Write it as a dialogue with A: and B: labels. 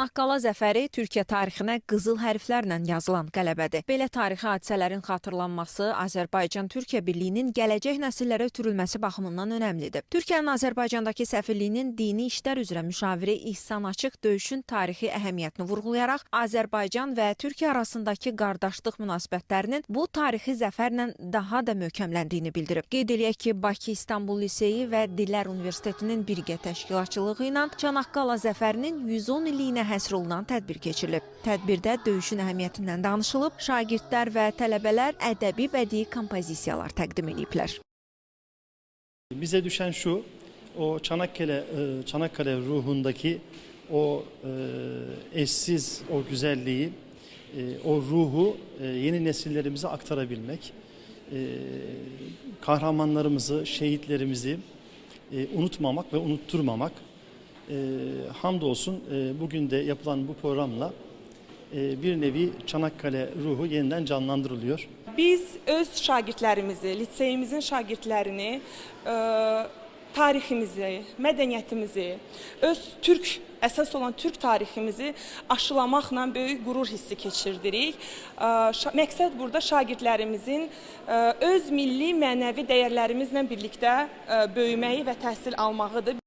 A: Çanaqqala zəfəri Türkiyə tarixinə qızıl hərflərlə yazılan qələbədir. Belə tarixi hadisələrin xatırlanması Azərbaycan-Türkiyə birliyinin gələcək nəsillərə ötürülməsi baxımından önəmlidir. Türkiyənin Azərbaycandakı səfirliyinin dini işlər üzrə müşaviri İhsan Açıq döyüşün tarixi əhəmiyyətini vurğulayaraq Azərbaycan və Türkiyə arasındakı qardaşlıq münasibətlərinin bu tarixi zəfərlə daha da möhkəmləndiyini bildirib. Qeyd eləyək ki, Bakı İstanbul Liseyi və Dillər Universitetinin birgə təşkilatçılığı ilə Çanaqqala zəfərinin 110 illiyinə həsr olunan tədbir keçirilib. Tədbirdə döyüşün əhəmiyyətindən danışılıb, şagirdlər və tələbələr ədəbi bədii kompozisiyalar təqdim ediblər.
B: Bize düşen şu, o Çanakkale ruhundaki o eşsiz o güzelliği, o ruhu yeni nesillerimize aktarabilmek, kahramanlarımızı, şehitlerimizi unutmamak ve unutturmamak. Hamdolsun bugün de yapılan bu programla bir nevi Çanakkale ruhu yeniden canlandırılıyor.
C: Biz öz şagirdlərimizi, liseyimizin şagirdlərini, tariximizi, mədəniyyətimizi, əsas olan Türk tariximizi aşılamaqla böyük qürur hissi keçirdirik. Məqsəd burada şagirdlərimizin öz milli, mənəvi dəyərlərimizlə birlikdə böyüməyi və təhsil almağıdır.